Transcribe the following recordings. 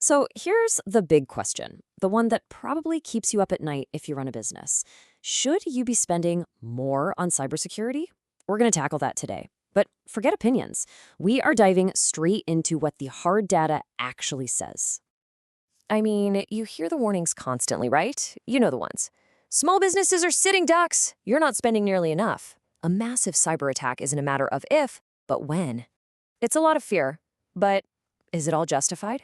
So here's the big question, the one that probably keeps you up at night if you run a business. Should you be spending more on cybersecurity? We're going to tackle that today. But forget opinions. We are diving straight into what the hard data actually says. I mean, you hear the warnings constantly, right? You know the ones. Small businesses are sitting ducks. You're not spending nearly enough. A massive cyber attack isn't a matter of if, but when. It's a lot of fear. But is it all justified?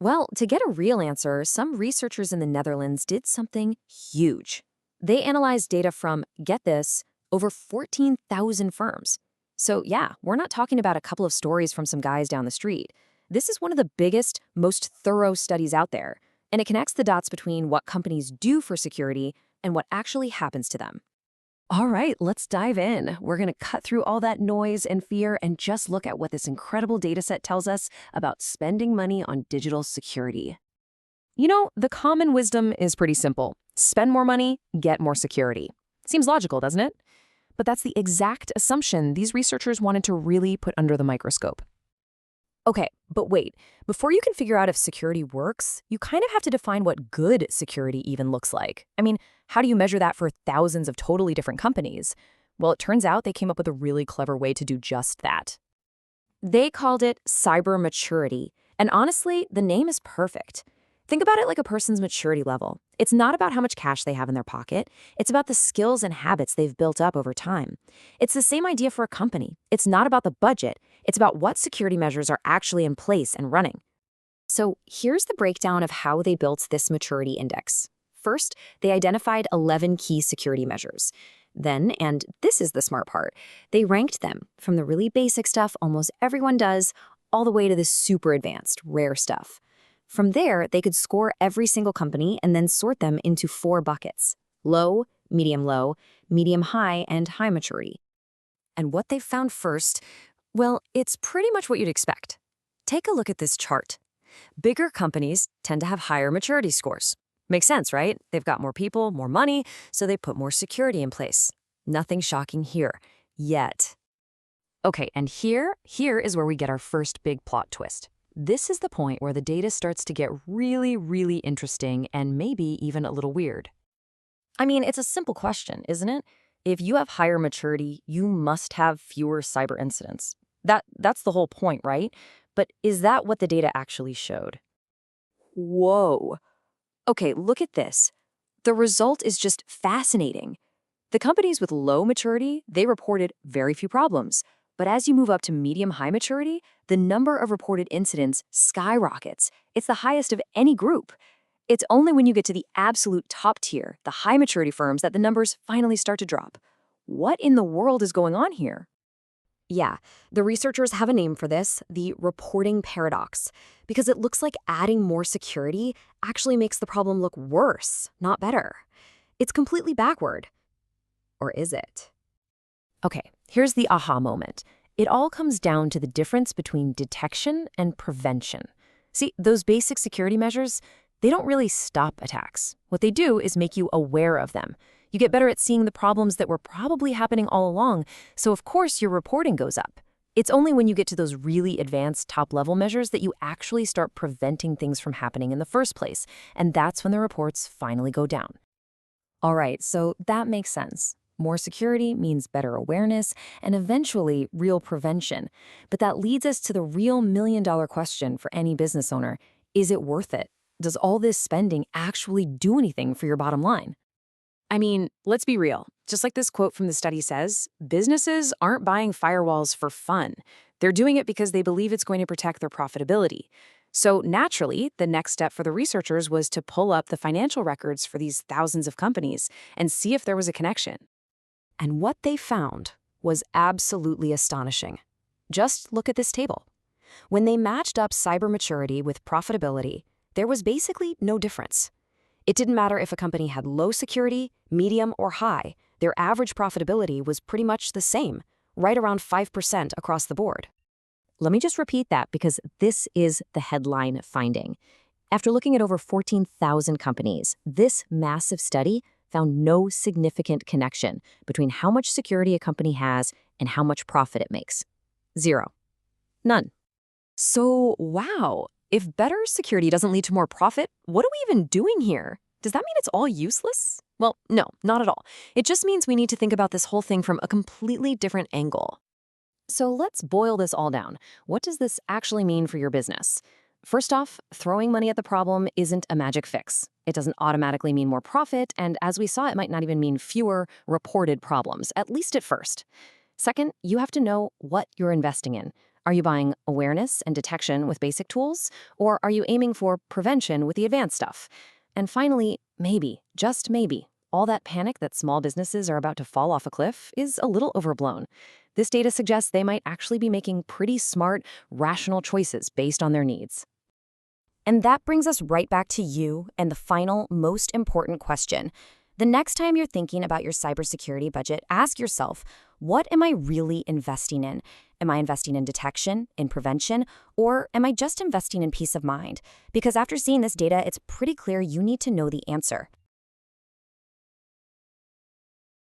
Well, to get a real answer, some researchers in the Netherlands did something huge. They analyzed data from, get this, over 14,000 firms. So yeah, we're not talking about a couple of stories from some guys down the street. This is one of the biggest, most thorough studies out there, and it connects the dots between what companies do for security and what actually happens to them. All right, let's dive in. We're going to cut through all that noise and fear and just look at what this incredible data set tells us about spending money on digital security. You know, the common wisdom is pretty simple. Spend more money, get more security. Seems logical, doesn't it? But that's the exact assumption these researchers wanted to really put under the microscope. Okay, but wait, before you can figure out if security works, you kind of have to define what good security even looks like. I mean, how do you measure that for thousands of totally different companies? Well, it turns out they came up with a really clever way to do just that. They called it cyber maturity, and honestly, the name is perfect. Think about it like a person's maturity level. It's not about how much cash they have in their pocket. It's about the skills and habits they've built up over time. It's the same idea for a company. It's not about the budget. It's about what security measures are actually in place and running. So here's the breakdown of how they built this maturity index. First, they identified 11 key security measures. Then, and this is the smart part, they ranked them from the really basic stuff almost everyone does, all the way to the super advanced, rare stuff. From there, they could score every single company and then sort them into 4 buckets: low, medium high, and high maturity. And what they found first, well, it's pretty much what you'd expect. Take a look at this chart. Bigger companies tend to have higher maturity scores. Makes sense, right? They've got more people, more money, so they put more security in place. Nothing shocking here, yet. Okay, and here is where we get our first big plot twist. This is the point where the data starts to get really, really interesting and maybe even a little weird. I mean, it's a simple question, isn't it? If you have higher maturity, you must have fewer cyber incidents. That's the whole point, right? But is that what the data actually showed? Whoa. Okay, look at this. The result is just fascinating. The companies with low maturity, they reported very few problems. But as you move up to medium-high maturity, the number of reported incidents skyrockets. It's the highest of any group. It's only when you get to the absolute top tier, the high maturity firms, that the numbers finally start to drop. What in the world is going on here? Yeah, the researchers have a name for this, the reporting paradox, because it looks like adding more security actually makes the problem look worse, not better. It's completely backward. Or is it? Okay, here's the aha moment. It all comes down to the difference between detection and prevention. See, those basic security measures, they don't really stop attacks. What they do is make you aware of them. You get better at seeing the problems that were probably happening all along, so of course your reporting goes up. It's only when you get to those really advanced top-level measures that you actually start preventing things from happening in the first place, and that's when the reports finally go down. All right, so that makes sense. More security means better awareness and eventually real prevention. But that leads us to the real million-dollar question for any business owner. Is it worth it? Does all this spending actually do anything for your bottom line? I mean, let's be real. Just like this quote from the study says, businesses aren't buying firewalls for fun. They're doing it because they believe it's going to protect their profitability. So naturally, the next step for the researchers was to pull up the financial records for these thousands of companies and see if there was a connection. And what they found was absolutely astonishing. Just look at this table. When they matched up cyber maturity with profitability, there was basically no difference. It didn't matter if a company had low security, medium, or high. Their average profitability was pretty much the same, right around 5% across the board. Let me just repeat that because this is the headline finding. After looking at over 14,000 companies, this massive study found no significant connection between how much security a company has and how much profit it makes. Zero. None. So, wow, If better security doesn't lead to more profit, what are we even doing here? Does that mean it's all useless? Well, no, not at all. It just means we need to think about this whole thing from a completely different angle. So let's boil this all down. What does this actually mean for your business? First off, throwing money at the problem isn't a magic fix. It doesn't automatically mean more profit, and as we saw, it might not even mean fewer reported problems, at least at first. Second, you have to know what you're investing in. Are you buying awareness and detection with basic tools, or are you aiming for prevention with the advanced stuff? And finally, maybe, just maybe, all that panic that small businesses are about to fall off a cliff is a little overblown. This data suggests they might actually be making pretty smart, rational choices based on their needs. And that brings us right back to you and the final, most important question. The next time you're thinking about your cybersecurity budget, ask yourself, what am I really investing in? Am I investing in detection, in prevention, or am I just investing in peace of mind? Because after seeing this data, it's pretty clear you need to know the answer.